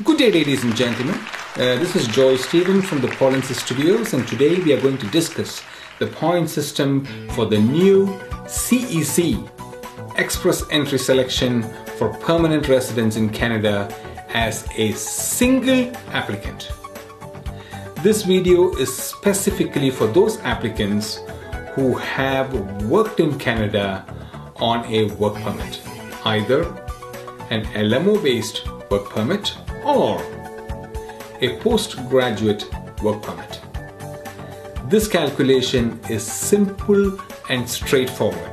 Good day, ladies and gentlemen. This is Joy Stephen from the Polinsys Studios, and today we are going to discuss the point system for the new CEC Express Entry selection for permanent residents in Canada as a single applicant. This video is specifically for those applicants who have worked in Canada on a work permit, either an LMO-based work permit or a postgraduate work permit. This calculation is simple and straightforward,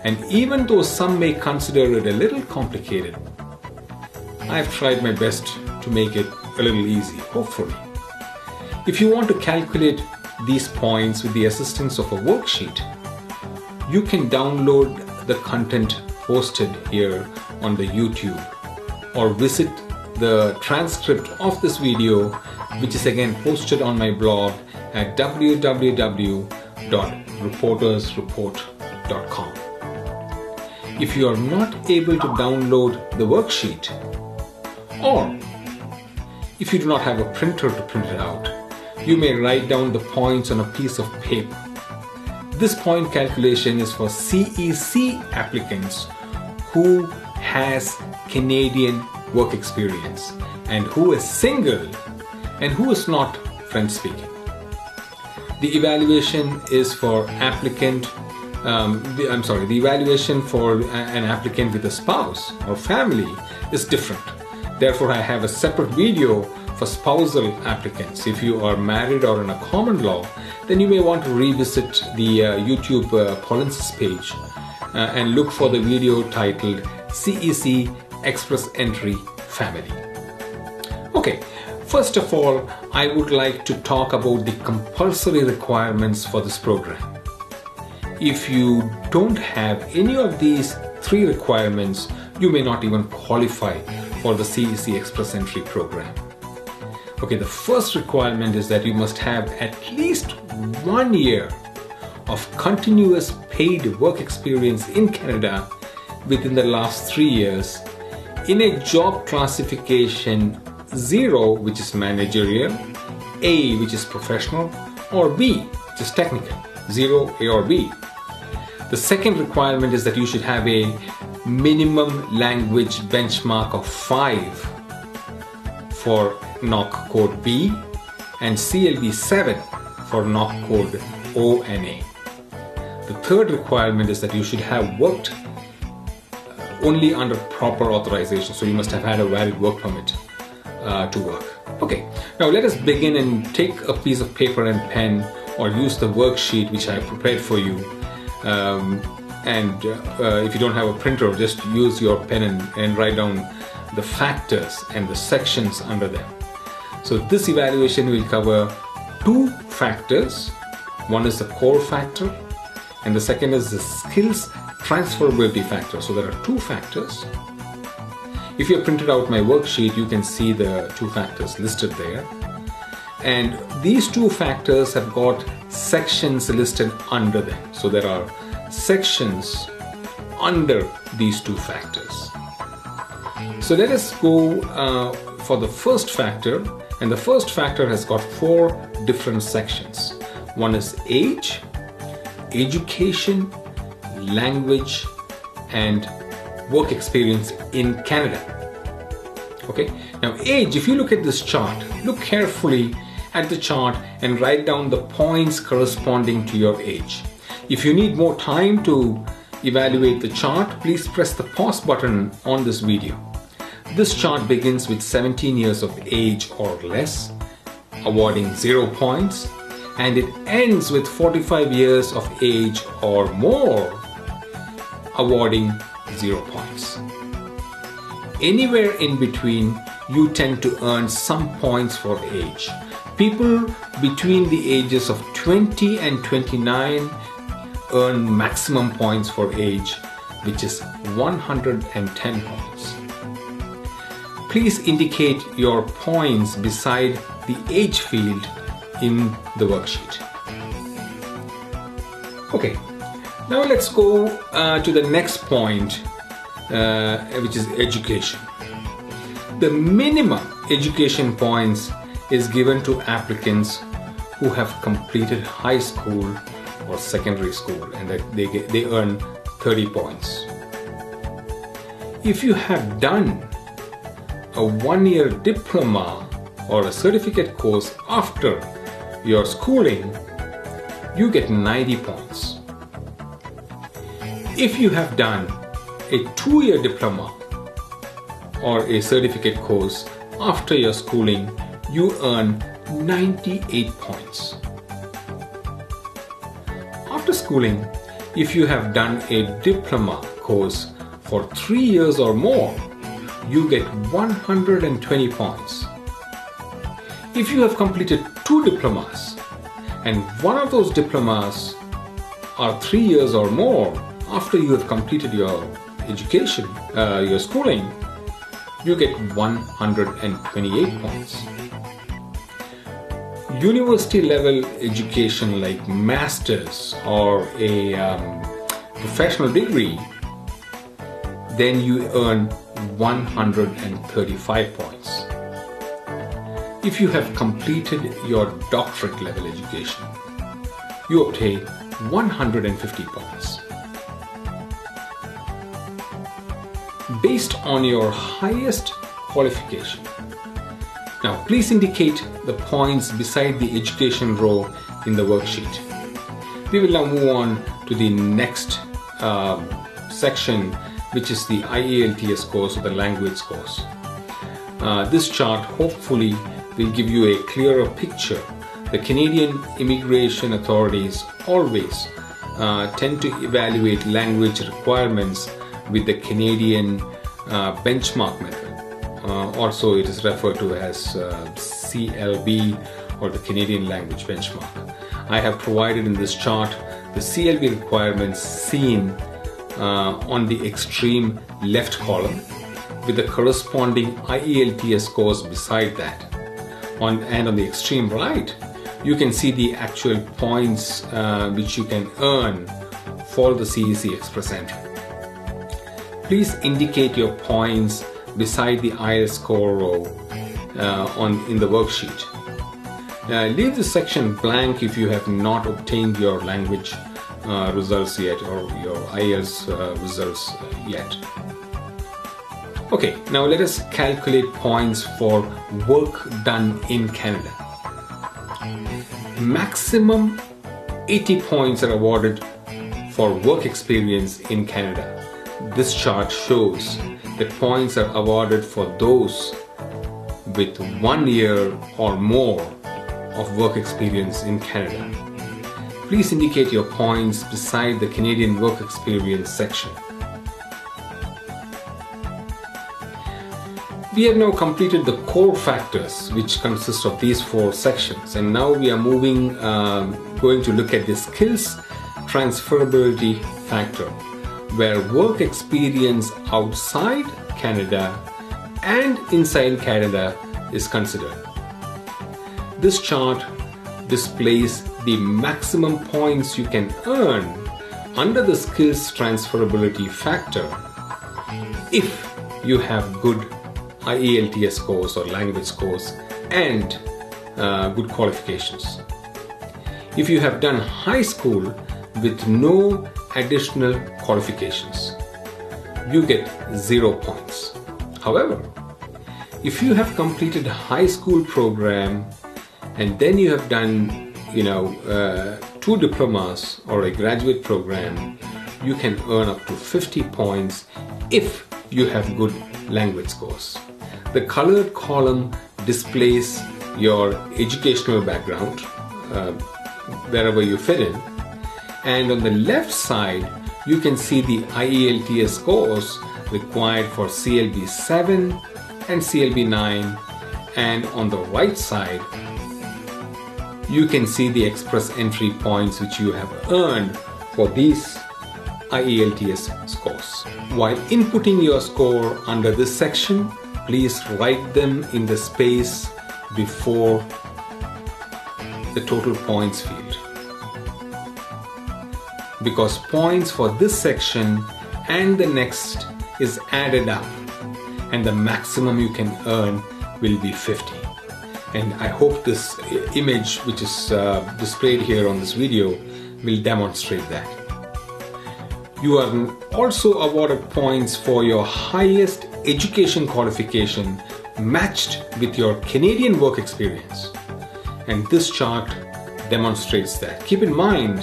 and even though some may consider it a little complicated, I've tried my best to make it a little easy, hopefully. If you want to calculate these points with the assistance of a worksheet, you can download the content posted here on the YouTube or visit the transcript of this video, which is again posted on my blog at www.reportersreport.com. If you are not able to download the worksheet, or if you do not have a printer to print it out, you may write down the points on a piece of paper. This point calculation is for CEC applicants who has Canadian work experience and who is single and who is not French speaking. The evaluation is for applicant, the evaluation for an applicant with a spouse or family is different. Therefore, I have a separate video for spousal applicants. If you are married or in a common law, then you may want to revisit the YouTube Polinsys page and look for the video titled CEC Express Entry Family. Okay, first of all, I would like to talk about the compulsory requirements for this program. If you don't have any of these three requirements, you may not even qualify for the CEC Express Entry program. Okay, the first requirement is that you must have at least 1 year of continuous paid work experience in Canada within the last 3 years in a job classification 0, which is managerial, A, which is professional, or B, which is technical, 0, A or B. The second requirement is that you should have a minimum language benchmark of 5 for NOC code B and CLB 7 for NOC code O and A. The third requirement is that you should have worked only under proper authorization, so you must have had a valid work permit to work. Okay, now let us begin and take a piece of paper and pen or use the worksheet which I prepared for you. If you don't have a printer, just use your pen and write down the factors and the sections under them. So this evaluation will cover 2 factors. One is the core factor and the second is the skills transferability factor. So there are 2 factors. If you have printed out my worksheet, you can see the 2 factors listed there. And these 2 factors have got sections listed under them. So there are sections under these 2 factors. So let us go for the first factor, and the first factor has got 4 different sections. One is age, education, language, and work experience in Canada. Okay, now age, if you look at this chart, look carefully at the chart and write down the points corresponding to your age. If you need more time to evaluate the chart, please press the pause button on this video. This chart begins with 17 years of age or less, awarding 0 points, and it ends with 45 years of age or more, awarding 0 points. Anywhere in between, you tend to earn some points for age. People between the ages of 20 and 29 earn maximum points for age, which is 110 points. Please indicate your points beside the age field in the worksheet. Okay, now let's go to the next point, which is education. The minimum education points is given to applicants who have completed high school or secondary school, and that they earn 30 points. If you have done a one-year diploma or a certificate course after your schooling, you get 90 points. If you have done a two-year diploma or a certificate course after your schooling, you earn 98 points. After schooling, if you have done a diploma course for 3 years or more, you get 120 points. If you have completed 2 diplomas and one of those diplomas are 3 years or more after you have completed your education, your schooling, you get 128 points. University level education like masters or a professional degree, then you earn 135 points. If you have completed your doctorate level education, you obtain 150 points. Based on your highest qualification. Now, please indicate the points beside the education row in the worksheet. We will now move on to the next section, which is the IELTS course or the language course. This chart hopefully will give you a clearer picture. The Canadian immigration authorities always tend to evaluate language requirements with the Canadian benchmark method. Also, it is referred to as CLB or the Canadian Language Benchmark. I have provided in this chart the CLB requirements seen on the extreme left column with the corresponding IELTS scores beside that. And on the extreme right, you can see the actual points which you can earn for the CEC Express Entry. Please indicate your points beside the IELTS score row in the worksheet. Leave this section blank if you have not obtained your language results yet or your IELTS results yet. Okay, now let us calculate points for work done in Canada. Maximum 80 points are awarded for work experience in Canada. This chart shows that points are awarded for those with 1 year or more of work experience in Canada. Please indicate your points beside the Canadian work experience section. We have now completed the core factors, which consist of these 4 sections, and now we are going to look at the skills transferability factor, where work experience outside Canada and inside Canada is considered. This chart displays the maximum points you can earn under the skills transferability factor if you have good IELTS scores or language scores and good qualifications. If you have done high school with no additional qualifications, you get 0 points. However, if you have completed a high school program and then you have done 2 diplomas or a graduate program, you can earn up to 50 points if you have good language scores. The colored column displays your educational background, wherever you fit in, and on the left side you can see the IELTS scores required for CLB 7 and CLB 9, and on the right side you can see the express entry points which you have earned for these IELTS scores. While inputting your score under this section, please write them in the space before the total points field, because points for this section and the next is added up and the maximum you can earn will be 50. And I hope this image, which is displayed here on this video, will demonstrate that. You are also awarded points for your highest education qualification matched with your Canadian work experience. And this chart demonstrates that. Keep in mind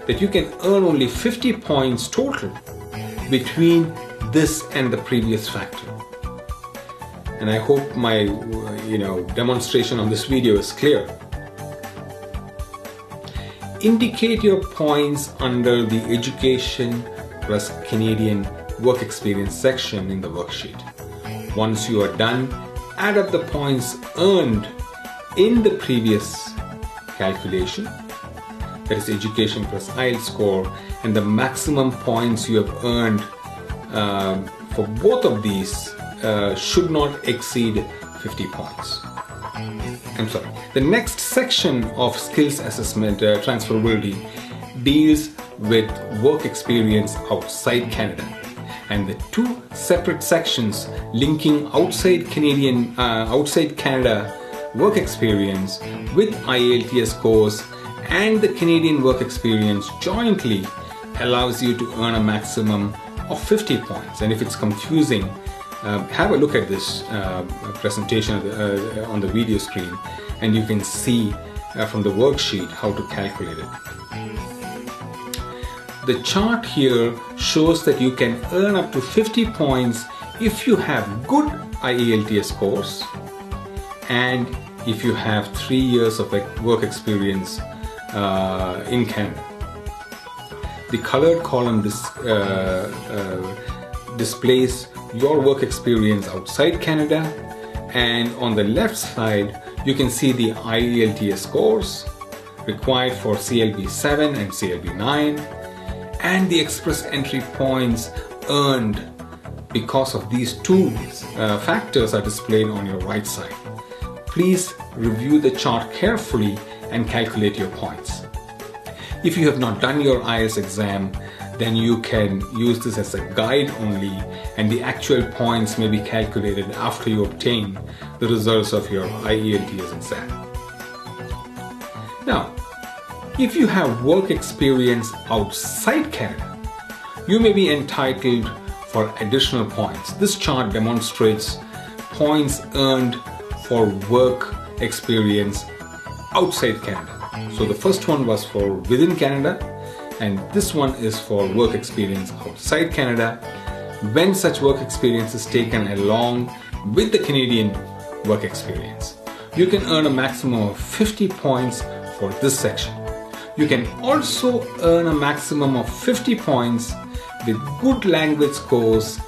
that you can earn only 50 points total between this and the previous factor. And I hope my demonstration on this video is clear. Indicate your points under the Education plus Canadian Work Experience section in the worksheet. Once you are done, add up the points earned in the previous calculation, that is Education plus IELTS score, and the maximum points you have earned for both of these should not exceed 50 points. I'm sorry. The next section of skills assessment, transferability, deals with work experience outside Canada, and the two separate sections linking outside Canada work experience with IELTS scores and the Canadian work experience jointly allows you to earn a maximum of 50 points. And if it's confusing, have a look at this presentation on the video screen, and you can see from the worksheet how to calculate it. The chart here shows that you can earn up to 50 points if you have good IELTS scores and if you have 3 years of work experience in Canada. The colored column displays your work experience outside Canada, and on the left side you can see the IELTS scores required for CLB 7 and CLB 9 and the express entry points earned because of these two factors are displayed on your right side. Please review the chart carefully and calculate your points. If you have not done your IELTS exam, then you can use this as a guide only, and the actual points may be calculated after you obtain the results of your IELTS exam. Now, if you have work experience outside Canada, you may be entitled for additional points. This chart demonstrates points earned for work experience outside Canada. So the first one was for within Canada, and this one is for work experience outside Canada when such work experience is taken along with the Canadian work experience. You can earn a maximum of 50 points for this section. You can also earn a maximum of 50 points with good language scores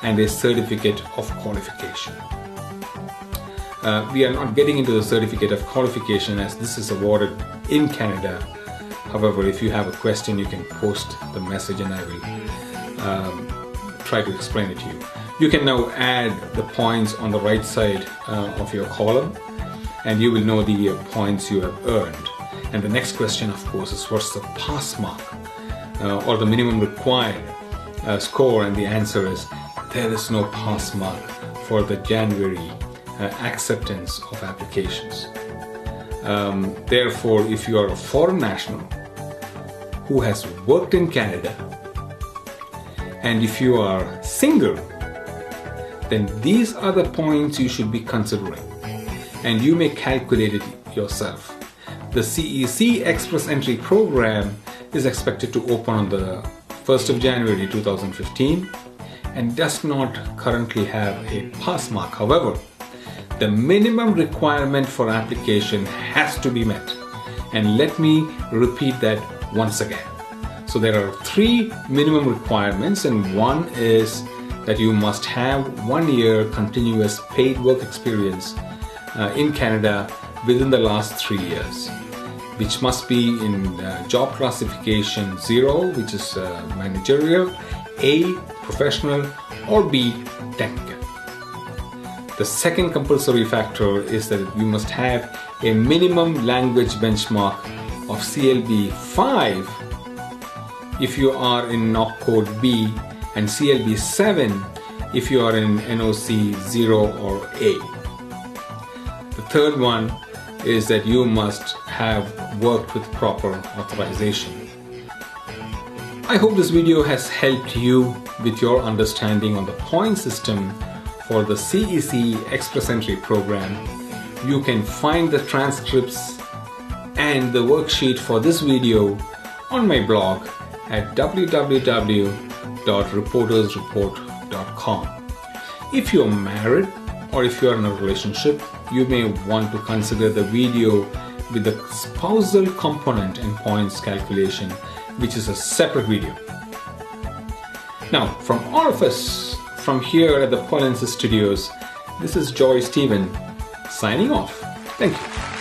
and a certificate of qualification. We are not getting into the certificate of qualification as this is awarded in Canada. However, if you have a question, you can post the message and I will try to explain it to you. You can now add the points on the right side of your column, and you will know the points you have earned. And the next question, of course, is what's the pass mark or the minimum required score, and the answer is there is no pass mark for the January acceptance of applications. Therefore, if you are a foreign national who has worked in Canada, and if you are single, then these are the points you should be considering, and you may calculate it yourself. The CEC Express Entry program is expected to open on the 1st of January 2015 and does not currently have a pass mark. However, the minimum requirement for application has to be met. And let me repeat that once again. So there are 3 minimum requirements, and one is that you must have 1 year continuous paid work experience in Canada within the last 3 years, which must be in job classification 0, which is managerial, A, professional, or B, technical. The second compulsory factor is that you must have a minimum language benchmark of CLB 5 if you are in NOC code B, and CLB 7 if you are in NOC 0 or A. third one is that you must have worked with proper authorization. I hope this video has helped you with your understanding on the point system for the CEC Express Entry program. You can find the transcripts and the worksheet for this video on my blog at www.reportersreport.com. If you're married or if you're in a relationship, you may want to consider the video with the spousal component and points calculation, which is a separate video. Now, from all of us from here at the Polinsys Studios, this is Joy Stephen signing off. Thank you.